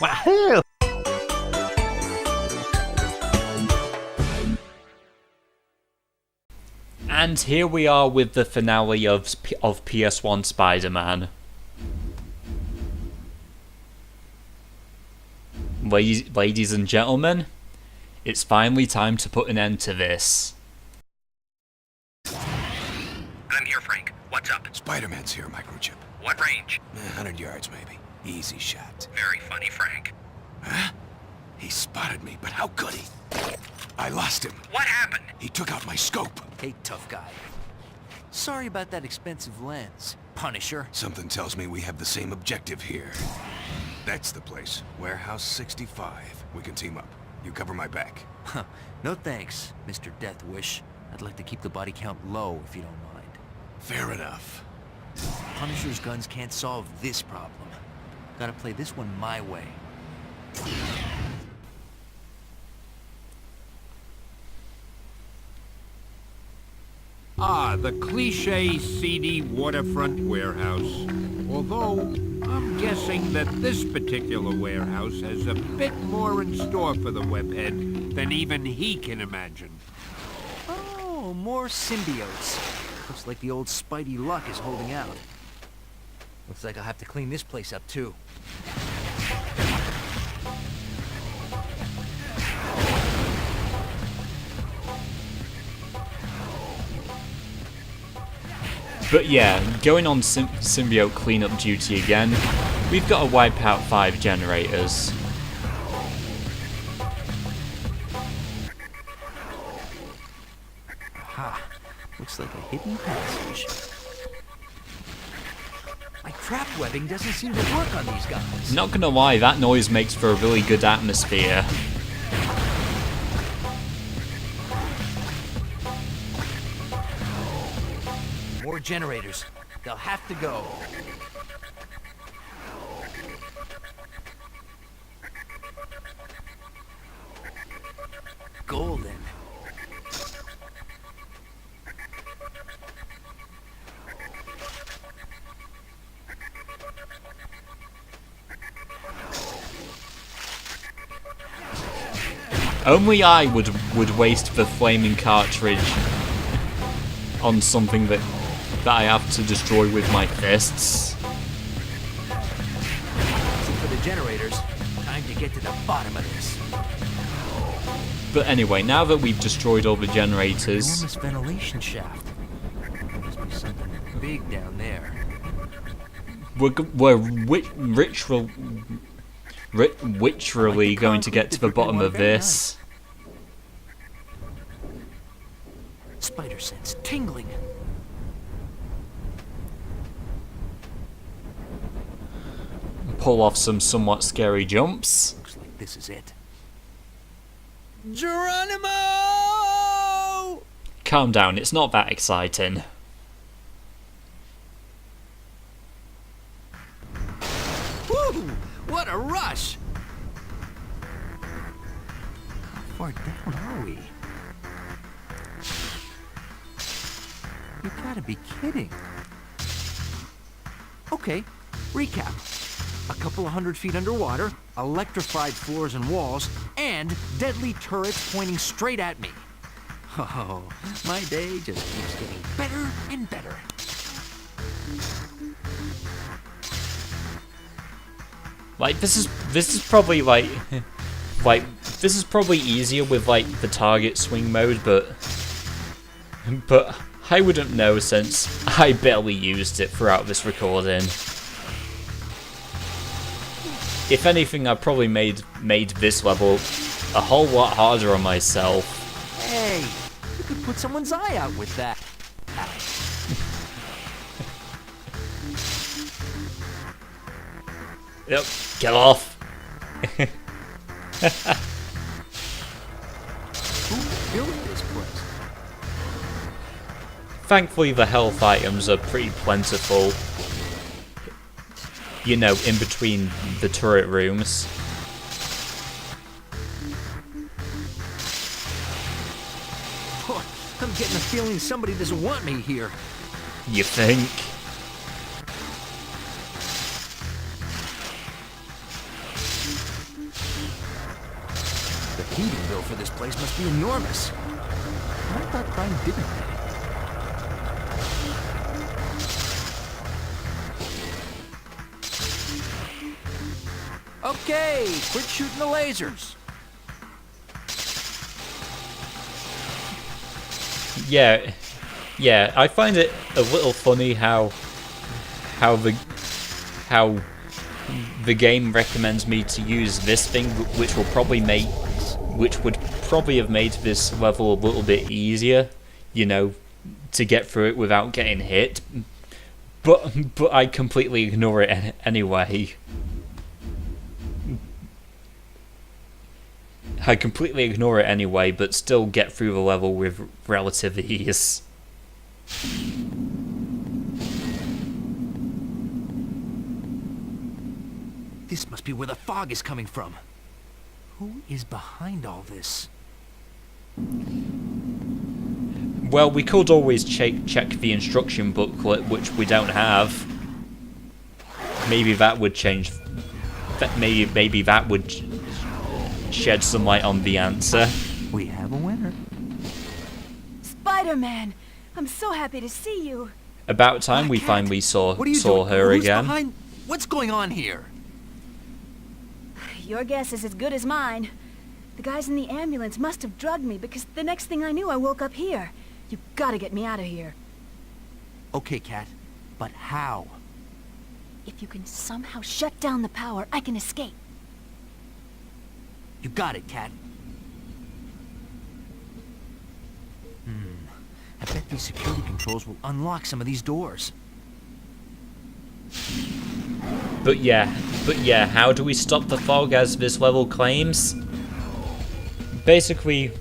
Wahoo! And here we are with the finale of PS1 Spider-Man. Ladies and gentlemen, it's finally time to put an end to this. I'm here, Frank. What's up? Spider-Man's here, Microchip. What range? 100 yards, maybe. Easy shot. Very funny, Frank. Huh? He spotted me, but how could he? I lost him. What happened? He took out my scope. Hey, tough guy. Sorry about that expensive lens, Punisher. Something tells me we have the same objective here. That's the place. Warehouse 65. We can team up. You cover my back. Huh. No thanks, Mr. Death Wish. I'd like to keep the body count low, if you don't mind. Fair enough. Punisher's guns can't solve this problem. Gotta play this one my way. Ah, the cliché seedy waterfront warehouse. Although, I'm guessing that this particular warehouse has a bit more in store for the webhead than even he can imagine. Oh, more symbiotes. Looks like the old Spidey luck is holding out. Looks like I'll have to clean this place up, too. But yeah, going on symbiote cleanup duty again, we've got to wipe out 5 generators. Aha. Looks like a hidden passage. My trap webbing doesn't seem to work on these guys. Not gonna lie, that noise makes for a really good atmosphere. More generators. They'll have to go. Golden. Only I would waste the flaming cartridge on something that I have to destroy with my fists. For the generators, time to get to the bottom of this. But anyway, now that we've destroyed all the generators, Enormous ventilation shaft. There must be something big down there. we're literally going to get to the bottom of this. Spider sense tingling. Pull off some somewhat scary jumps. Looks like this is it. Geronimo! Calm down, it's not that exciting. Woo! What a rush! How far down are we? You gotta be kidding. Okay, recap. A couple of 100 feet underwater, electrified floors and walls, and deadly turrets pointing straight at me. Oh, my day just keeps getting better and better. Like this is probably like this is probably easier with like the target swing mode, but I wouldn't know since I barely used it throughout this recording. If anything, I probably made this level a whole lot harder on myself. Hey, you could put someone's eye out with that. Yep, get off. Who built this place? Thankfully, the health items are pretty plentiful. You know, in between the turret rooms. Oh, I'm getting a feeling somebody doesn't want me here. You think? heating bill for this place must be enormous. I thought Prime didn't pay. Okay, quit shooting the lasers. Yeah, I find it a little funny how the game recommends me to use this thing, which would probably have made this level a little bit easier, you know, to get through it without getting hit. But I completely ignore it anyway. I completely ignore it anyway, but still get through the level with relative ease. This must be where the fog is coming from. Who is behind all this? Well, we could always check the instruction booklet, which we don't have. Maybe that would change. Maybe that would shed some light on the answer. We have a winner. Spider-Man! I'm so happy to see you. About time we Cat, finally saw what are you doing? her Who's again. behind? What's going on here? Your guess is as good as mine. The guys in the ambulance must have drugged me because the next thing I knew I woke up here. You gotta get me out of here. Okay, Cat, but how? If you can somehow shut down the power, I can escape. You got it, Cat. I bet these security controls will unlock some of these doors. But yeah, how do we stop the fog as this level claims? Basically,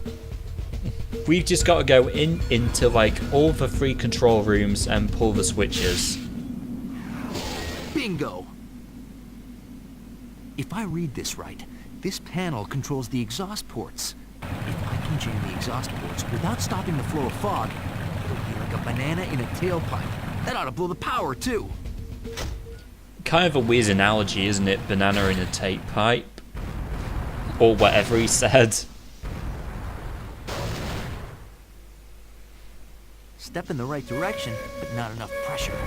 we've just got to go into like all the 3 control rooms and pull the switches. Bingo! If I read this right, this panel controls the exhaust ports. If I can jam the exhaust ports without stopping the flow of fog, it'll be like a banana in a tailpipe. That ought to blow the power, too. Kind of a weird analogy, isn't it? Banana in a tape pipe. Or whatever he said. Step in the right direction, but not enough pressure.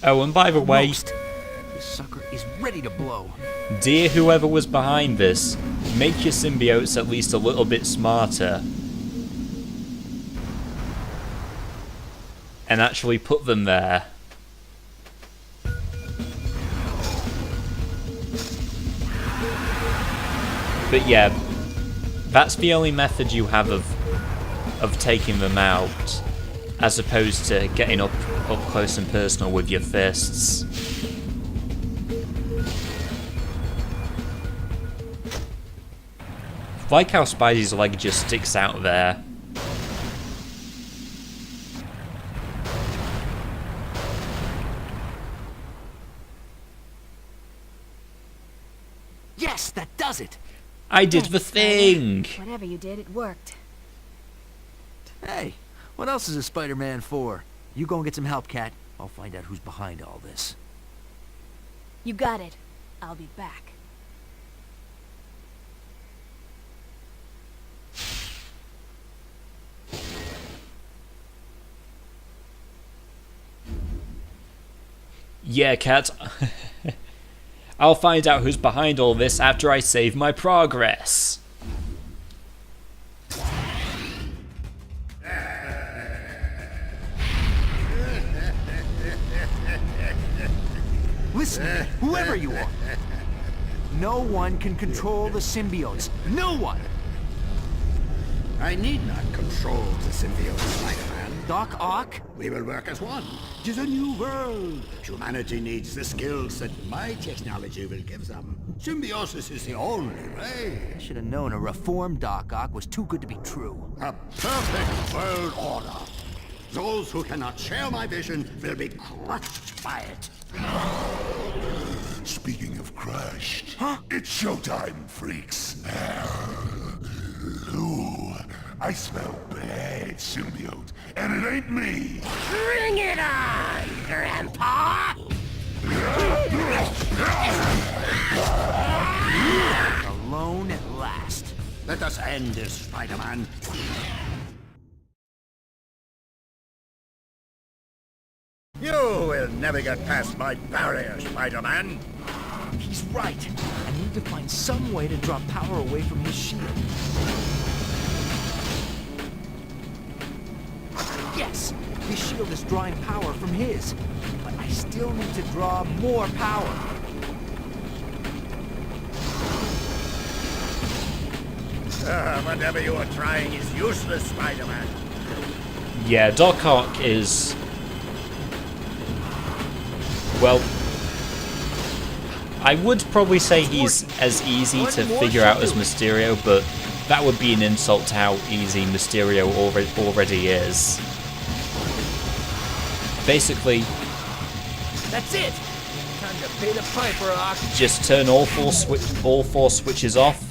Oh, and by the way, Almost. This sucker is ready to blow. dear whoever was behind this, make your symbiotes at least a little bit smarter. And actually put them there. But yeah, that's the only method you have of taking them out, as opposed to getting up close and personal with your fists. Like how Spidey's leg just sticks out there. Yes, that does it! I did the Thanks, Spider. thing! Whatever you did, it worked. Hey, what else is a Spider-Man for? You go and get some help, Cat. I'll find out who's behind all this. You got it. I'll be back. Yeah, Cat. I'll find out who's behind all this after I save my progress. Listen, whoever you are. No one can control the symbiotes. No one! I need not control the symbiote, Spider-Man. Doc Ock? We will work as one. It is a new world. Humanity needs the skills that my technology will give them. Symbiosis is the only way. I should have known a reformed Doc Ock was too good to be true. A perfect world order. Those who cannot share my vision will be crushed by it. Speaking of crushed, it's showtime, freaks. Ooh, I smell bad symbiote, and it ain't me. Bring it on, Grandpa! Alone at last. Let us end this, Spider-Man. You will never get past my barrier, Spider-Man. He's right. I need to find some way to draw power away from his shield. Yes! His shield is drawing power from his. But I still need to draw more power. Whatever you are trying is useless, Spider-Man. Yeah, Doc Ock is... well, I would probably say he's as easy to figure out as Mysterio, but that would be an insult to how easy Mysterio already is. Basically, That's it! Time to pay the piper, Ock. just turn all four switches off.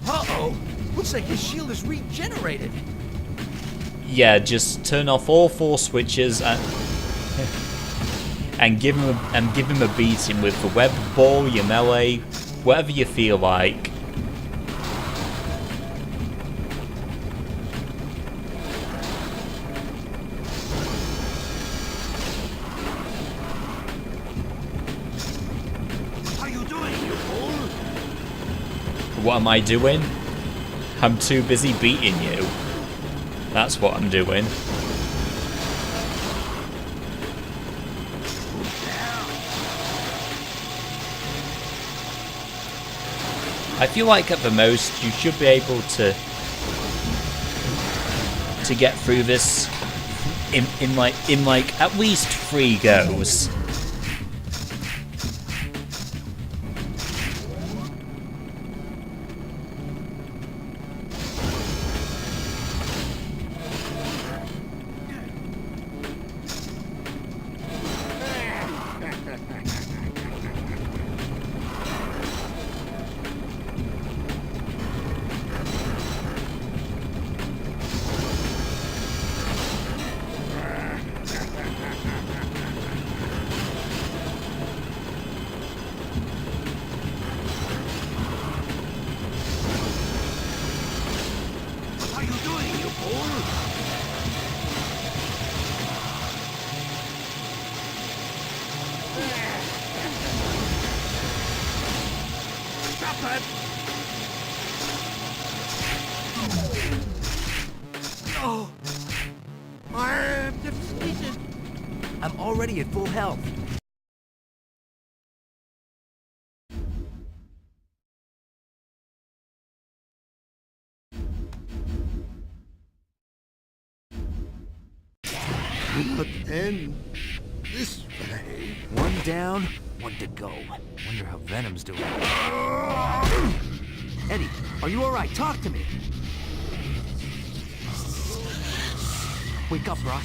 Uh-oh! Looks like his shield is regenerated. Yeah, just turn off all four switches and give him a beating with the web ball, your melee, whatever you feel like. What are you doing, you fool? What am I doing? I'm too busy beating you. That's what I'm doing. I feel like at the most you should be able to get through this in like at least 3 goes. What are you doing, you fool? Stop it! Oh! I'm defeated. I'm already at full health. But then, this way. One down, one to go. Wonder how Venom's doing. Eddie, are you alright? Talk to me. Wake up, Brock.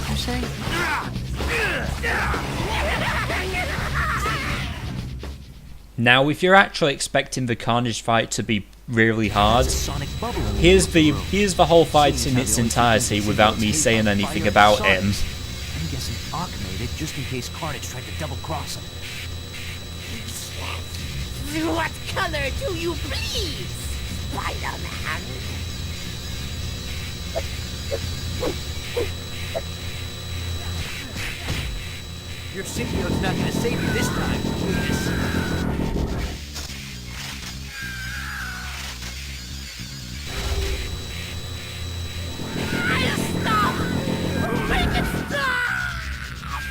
You say? Now, if you're actually expecting the Carnage fight to be really hard, Sonic bubble in here's the the whole fight in its entirety without me saying anything about him. I'm guessing Ock made it just in case Carnage tried to double cross him. What color do you please, Spider-Man? Your symbiote's not gonna save you this time, please. Stop! Make it stop!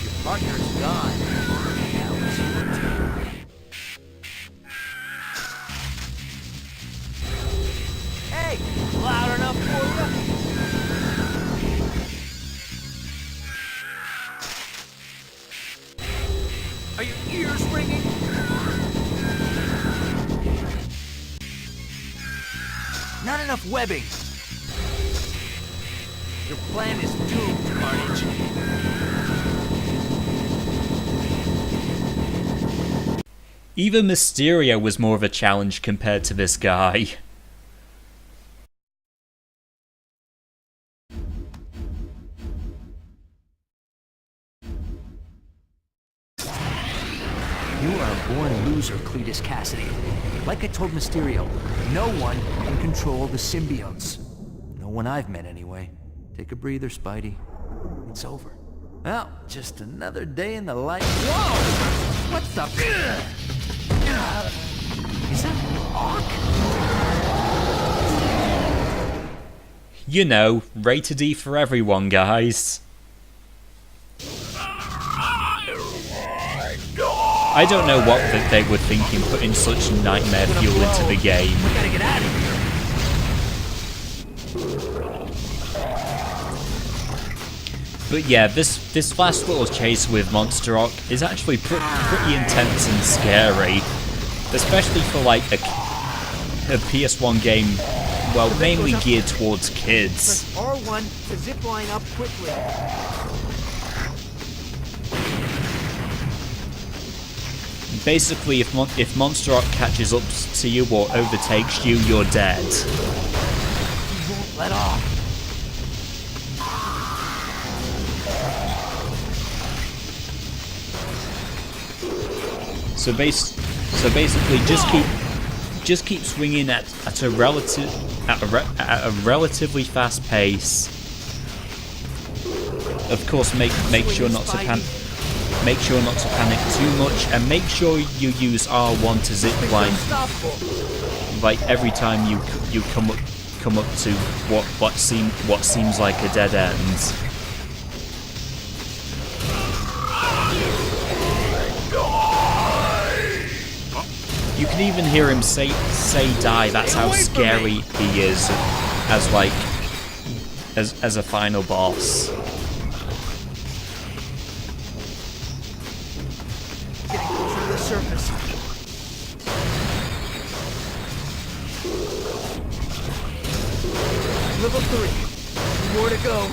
Your partner's gone. Now it's your turn. enough webbing. Your plan is doomed, Carnage. Even Mysterio was more of a challenge compared to this guy. You are a born loser, Cletus Cassidy. Like I told Mysterio, no one can control the symbiotes. No one I've met, anyway. Take a breather, Spidey. It's over. Well, just another day in the life. Whoa! What the? Is that Hawk? You know, rated E for everyone, guys. I don't know what that they were thinking putting such nightmare fuel into the game. We gotta get out of here. But yeah, this last little chase with Monster Rock is actually pretty intense and scary, especially for like a PS1 game, well, mainly geared towards kids. Press R1 to zip line up quickly. Basically, if Monster Rock catches up to you or overtakes you, you're dead. He won't let off. So basically, just keep swinging at a relatively fast pace. Of course, make sure not to panic. Make sure not to panic too much, and make sure you use R1 to zip line. Like every time you come up to what seems like a dead end. You can even hear him say die. That's how scary he is as a final boss. Getting closer to the surface. Level 3. More to go.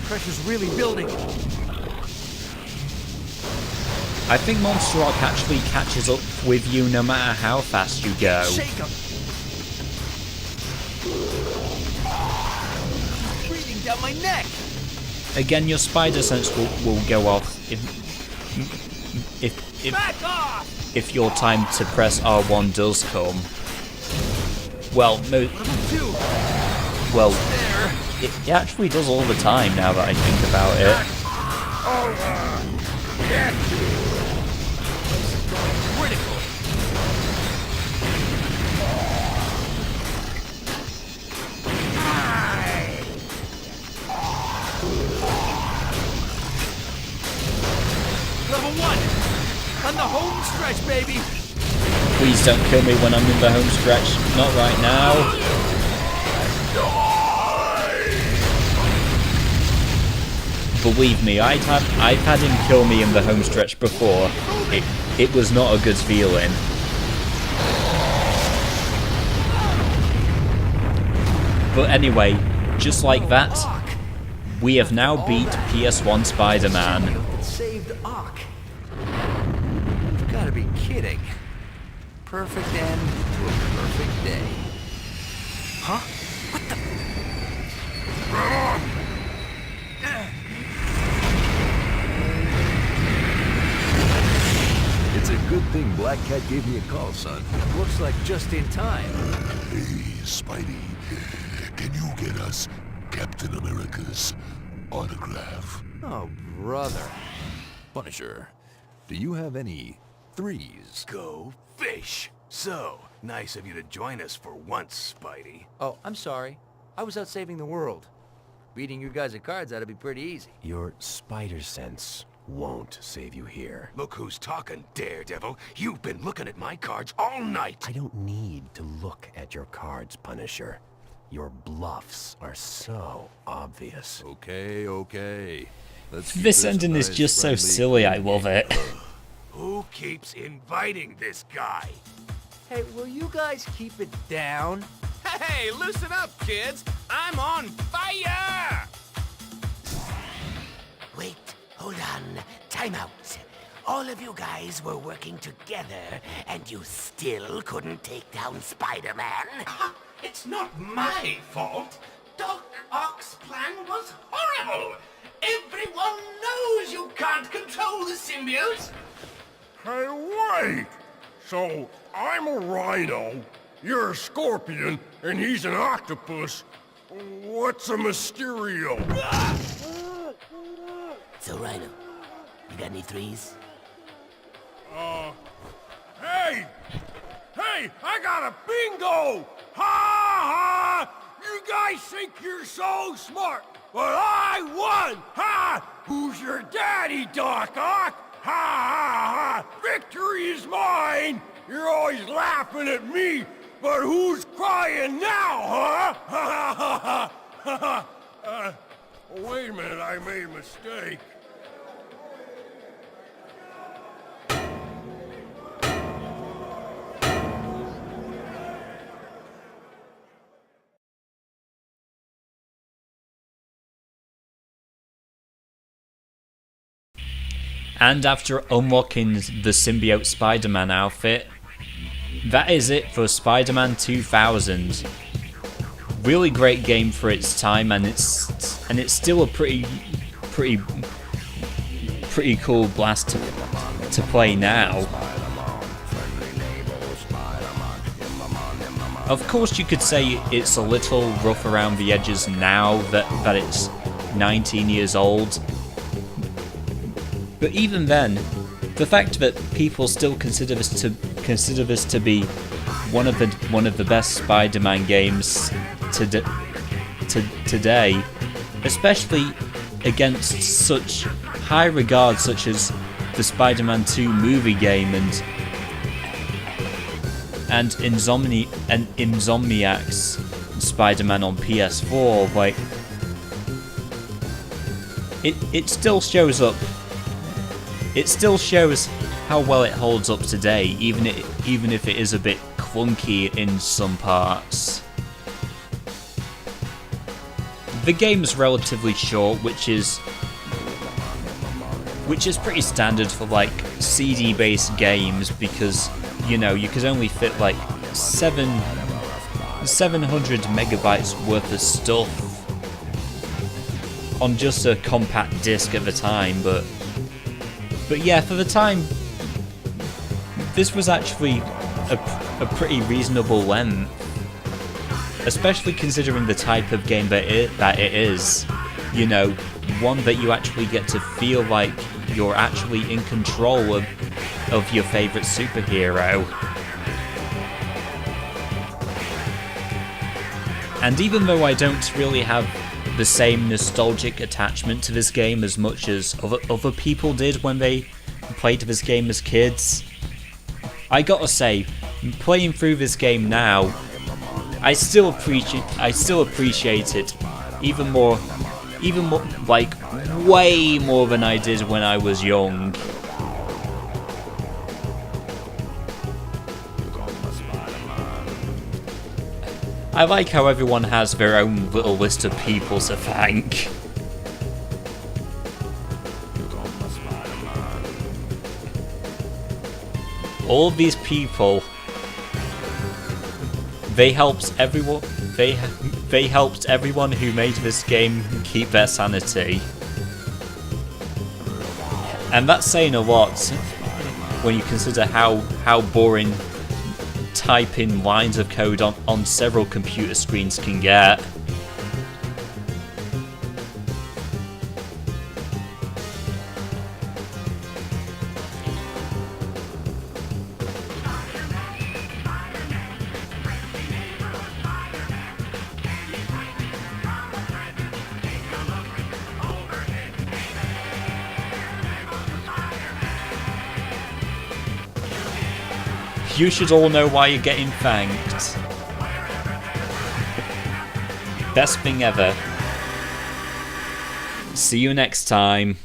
Pressure's really building. I think Monster Rock actually catches up with you no matter how fast you go. Shake him. Breathing down my neck. Again, your spider sense will go off Back off. if your time to press R1 does come. Well, it actually does all the time now that I think about it. Critical. Level 1. On the home stretch, baby. Please don't kill me when I'm in the home stretch. Not right now. Believe me, I've had him kill me in the home stretch before. It was not a good feeling. But anyway, just like that, we have now beat PS1 Spider-Man. Saved Ock. You've got to be kidding. Perfect end to a perfect day. Huh? What the? It's a good thing Black Cat gave me a call, son. Looks like just in time. Hey, Spidey, can you get us Captain America's autograph? Oh, brother. Punisher, do you have any threes? Go fish. So, nice of you to join us for once, Spidey. Oh, I'm sorry. I was out saving the world. Beating you guys at cards ought to be pretty easy. Your spider sense won't save you here. Look who's talking, Daredevil. You've been looking at my cards all night. I don't need to look at your cards, Punisher. Your bluffs are so obvious. Okay. Let's keep This ending is nice, just so friendly. silly, I love it. Who keeps inviting this guy? Hey, will you guys keep it down? Hey, loosen up, kids! I'm on fire! Wait, hold on. Time out. All of you guys were working together, and you still couldn't take down Spider-Man? It's not my fault. Doc Ock's plan was horrible. Everyone knows you can't control the symbiote. Hey, wait! So, I'm a rhino, you're a scorpion, and he's an octopus. What's a Mysterio? So, Rhino, you got any threes? Hey! Hey, I got a bingo! Ha ha! You guys think you're so smart, but I won! Ha! Who's your daddy, Doc Ock? Ha ha ha! Victory is mine! You're always laughing at me, but who's crying now, huh? Ha ha ha ha ha! Wait a minute, I made a mistake. And after unlocking the symbiote Spider-Man outfit, that is it for Spider-Man 2000. Really great game for its time, and it's still a pretty cool blast to play now. Of course, you could say it's a little rough around the edges now that it's 19 years old. But even then, the fact that people still consider this to be one of the best Spider-Man games today, especially against such high regard such as the Spider-Man 2 movie game and Insomniac's Spider-Man on PS4, like it still shows up. It still shows how well it holds up today, even if it is a bit clunky in some parts. The game's relatively short, which is pretty standard for like CD-based games, because you know you could only fit like 700 megabytes worth of stuff on just a compact disc at the time, but yeah, for the time, this was actually a pretty reasonable length, especially considering the type of game that it is. You know, one that you actually get to feel like you're actually in control of your favorite superhero. And even though I don't really have the same nostalgic attachment to this game as much as other people did when they played this game as kids, I gotta say, playing through this game now, I still appreciate it even more, like way more than I did when I was young. I like how everyone has their own little list of people to thank. All of these people, they helped everyone who made this game keep their sanity. And that's saying a lot when you consider how boring typing lines of code on several computer screens can get. You should all know why you're getting thanked. Best thing ever. See you next time.